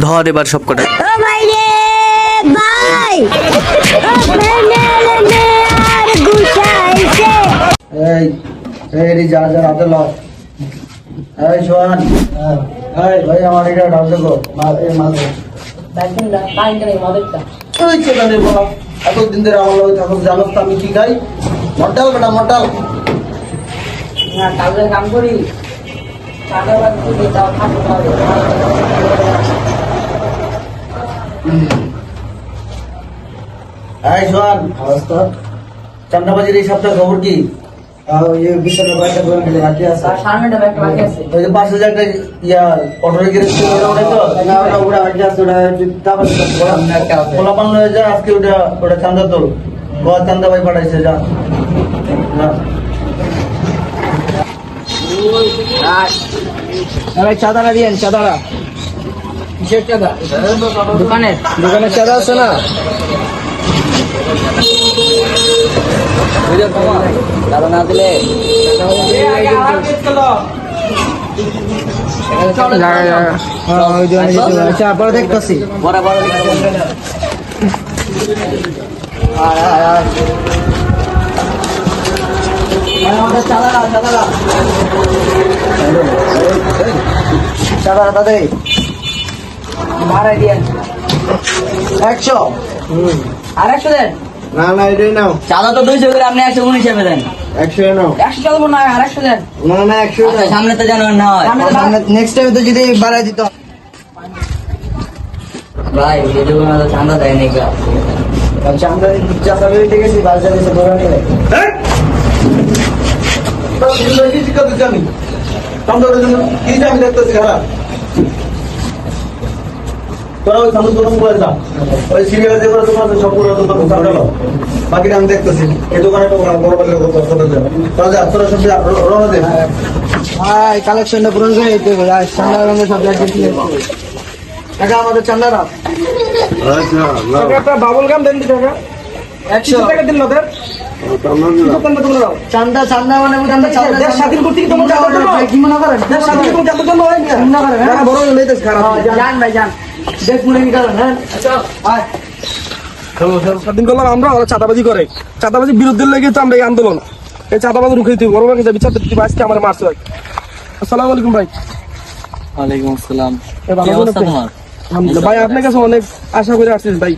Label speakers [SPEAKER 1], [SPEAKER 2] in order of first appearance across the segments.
[SPEAKER 1] ধর এবার সব কটা।
[SPEAKER 2] ও ভাই রে ভাই, ও ফেলে নে আর গুছাইছে।
[SPEAKER 3] এই এই যা যা রাতে ল। এই শোন, এই ভাই আমার এটা ডাল দেখো, এই মাছ
[SPEAKER 4] বাইকিংটা বাইকিংটা এই মডেলটা
[SPEAKER 3] ওই চেলা নে বলা। এতদিন ধরে আমার লগে থাকো, জানোস তো আমি কি খাই? মটল বেটা মটল।
[SPEAKER 4] না কাজের কাম করি কাজের বাদ দিয়ে দাও খাবো খাবো
[SPEAKER 3] এই শোন, চান্দাবাজির এই সপ্তাহ খবর কি? বিশালের বাড়িটা করে মিলে রাখি আছে।
[SPEAKER 4] তার সামনেটা একটা বাকি আছে
[SPEAKER 3] ওই যে পাশে যে একটা অটো রেখে রেখেছে ওটা তো ওটা রাখি আছে, ওটা পোলাপান হয়ে যায়। আজকে ওটা চান্দা তোল, গোয়া চান্দা ভাই পাঠাইছে, যা
[SPEAKER 4] চাঁদারা দিয়েন চাঁদারা কিসের চাঁদা দোকানের চাঁদা আছে না চাঁদা না দিলে
[SPEAKER 3] আচ্ছা পরে দেখতেছি। আমাদের চাঁদারা চাঁদারা চাঁদারা দাদা
[SPEAKER 4] ভাড়া দিয়েন
[SPEAKER 3] 100।
[SPEAKER 4] আর 100 দেন
[SPEAKER 3] না না এটাই নাও।
[SPEAKER 4] চাঁদা তো 200 করে আপনি 119 হিসেবে দেন
[SPEAKER 3] 100 নাও।
[SPEAKER 4] 100 চাঁদা না আর 100 দেন
[SPEAKER 3] না না 100
[SPEAKER 4] সামনে তো জানো না হয়
[SPEAKER 3] নেক্সট টাইম তো যদি বাড়াই দিত।
[SPEAKER 4] ভাই এই যে ওনারা চাঁদা দেয় নাকি
[SPEAKER 3] চান্দা চান্দা বেরিয়ে গেছি, বাজারে এসে দৌড়া নিলে কি শিক্ষা দিচ্ছি আমি? চান্দার জন্য কি যে আমি দেখতেছি খারাপ। তোরা ওই চান্দা দোকান করে যা, ওই সিরিয়াল যে করে দোকান সম্পূর্ণ দোকান চান্দালো, বাকিটা আমি দেখতেছি। এই দোকানে তো বড় বড় লোক কথা যাবে। তোরা যা, তোরা সব রওনা দে। ভাই কালেকশনটা পুরো হয়ে যেতে হবে। আর চান্দা রঙের সব টাকা আমাদের চান্দারা
[SPEAKER 5] একটা বাবুল গাম দেন টাকা
[SPEAKER 3] 100
[SPEAKER 5] টাকা দিন ওদের
[SPEAKER 3] চান্দা চান্দা মানে
[SPEAKER 5] দেশ স্বাধীন করতে কি তোমার
[SPEAKER 3] কি মনে করেন?
[SPEAKER 5] দেশ স্বাধীন করতে জানতে জন্য হয় না
[SPEAKER 3] মনে করেন হ্যাঁ? বড় লেটেস্ট খারাপ
[SPEAKER 4] জান ভাই জান
[SPEAKER 3] দেশ মনে কি করেন? হ্যাঁ
[SPEAKER 5] স্বাধীন করলাম আমরা, ওরা চাঁদাবাজি করে। চাঁদাবাজির বিরুদ্ধে লেগে তো আমরা এই আন্দোলন, এই চাঁদাবাজি রুখে দিতে বড় ভাগে বিচার দিতে আজকে আমার মারছে ভাই। আসসালামু আলাইকুম ভাই।
[SPEAKER 1] ওয়ালাইকুম আসসালাম।
[SPEAKER 5] ভাই আলহামদুলিল্লাহ ভাই, আপনার কাছে অনেক আশা করে আসছিস ভাই।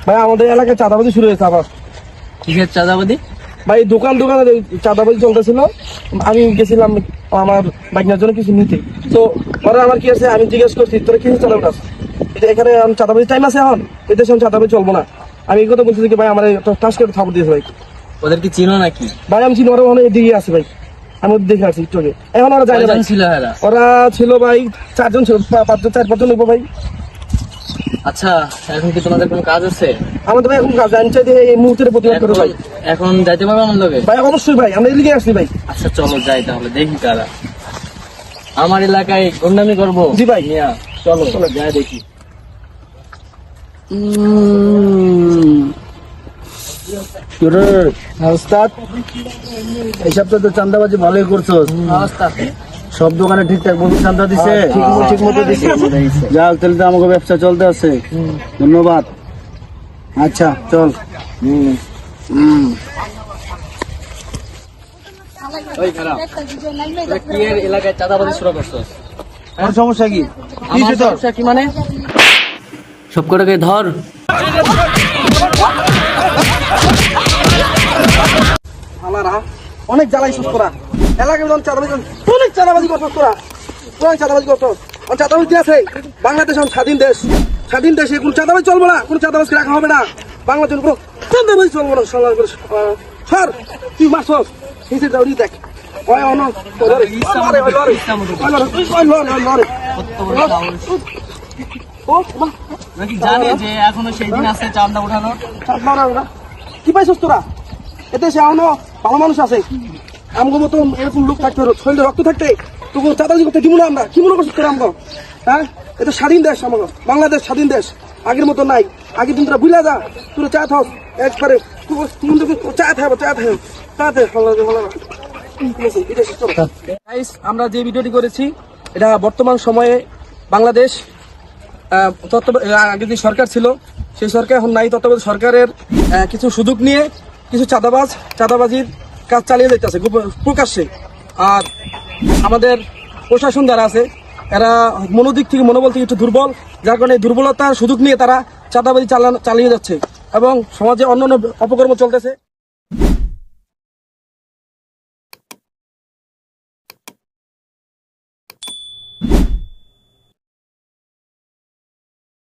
[SPEAKER 5] ভাই আমাদের এলাকায় চাঁদাবাজি শুরু হয়েছে আবার।
[SPEAKER 1] কিসের চাঁদাবাদি?
[SPEAKER 5] ভাই দোকানে চাঁদাবাজি চলতেছিল, আমি গেছিলাম আমার বাইকের জন্য কিছু নিতে। তো পরে আমার কি আছে, আমি জিজ্ঞেস করছি তোরা কিসে চাঁদা উঠাস, এখানে চাঁদাবাজি টাইম আছে এখন, এদেশে আমি চাঁদাবাজি চলবো না। আমি এই কথা বলছি কি ভাই আমার টাচ করে থাপড় দিয়েছে ভাই।
[SPEAKER 1] ওদের কি চিনো নাকি?
[SPEAKER 5] ভাই আমি চিনি, ওরা অনেক এদিকে আছে ভাই, আমি দেখে আসছি একটু আগে। এখন ওরা যায় না ভাই।
[SPEAKER 1] ছিল এরা?
[SPEAKER 5] ওরা ছিল ভাই 4 জন ছিল, 4-5 জন নেবো ভাই।
[SPEAKER 1] আচ্ছা, এখন কি তোমাদের কোনো কাজ আছে?
[SPEAKER 5] আমাদের ভাই এখন কাজ জানছে যে এই মুহূর্তের প্রতিবাদ করে ভাই।
[SPEAKER 1] এখন যাইতে পারবো আমার লগে?
[SPEAKER 5] ভাই অবশ্যই ভাই, আমরা এদিকে আসছি ভাই।
[SPEAKER 1] আচ্ছা চলো যাই তাহলে, দেখি কারা আমার এলাকায় গুন্ডামি করবো।
[SPEAKER 5] জি ভাই
[SPEAKER 1] চলো চলো যাই দেখি।
[SPEAKER 3] ওস্তাদ এই সপ্তাহে তো চান্দাবাজি ভালোই করছো। সব দোকানে ঠিকঠাক মতো চান্দা দিছে? ঠিক মতো দিছে। যাও তাহলে তো আমাকে ব্যবসা চলতে আছে। ধন্যবাদ। আচ্ছা চল।
[SPEAKER 1] ওই খারাপ, কি এর এলাকায় চাঁদাবাজি শুরু করছো?
[SPEAKER 3] আমার সমস্যা কি?
[SPEAKER 1] আমার সমস্যা কি মানে? সব কটাকে ধর।
[SPEAKER 5] আমারা অনেক জ্বালাইছিস তোরা, এলাকায় চাঁদাবাজি অনেক চাঁদাবাজি করছিস তোরা, অনেক চাঁদাবাজি করছিস। চাঁদাবাজি আছে বাংলাদেশ এখন স্বাধীন দেশ, স্বাধীন দেশে কোনো চাঁদাবাজি চলবো না, কোনো চাঁদাবাজি রাখা হবে না। বাংলাদেশ কোনো চাঁদাবাজি চলবো না। সর তুই মারছস নিচে যাও দেখ।
[SPEAKER 1] জানে যে এখনো সেই দিন আছে চাঁদা উঠানোর?
[SPEAKER 5] কি পাইছস তোরা? এতে সে এখনো ভালো মানুষ আছে, আমগো মতো এরকম লোক থাকতে শরীরে রক্ত থাকতে তবু চাঁদাবাজি করতে দিব না আমরা। কি মনে করছিস তোরা আমগো? হ্যাঁ এটা স্বাধীন দেশ, আমাকে বাংলাদেশ স্বাধীন দেশ, আগের মতো নাই। আগের দিন তোরা বুঝলা যা, তোরা চা থাক একবারে চা থাকবো চা থাকবো চা থাক। আমরা যে ভিডিওটি করেছি এটা বর্তমান সময়ে বাংলাদেশ আগে যে সরকার ছিল সেই সরকার এখন নাই। তত্ত্বাবধায়ক সরকারের কিছু সুযোগ নিয়ে কিছু চাঁদাবাজির কাজ চালিয়ে যাইতেছে প্রকাশ্যে। আর আমাদের প্রশাসন যারা আছে এরা মনোবল থেকে একটু দুর্বল, যার কারণে দুর্বলতার সুযোগ নিয়ে তারা চাঁদাবাজি চালিয়ে যাচ্ছে এবং সমাজে অন্যান্য অপকর্ম চলতেছে।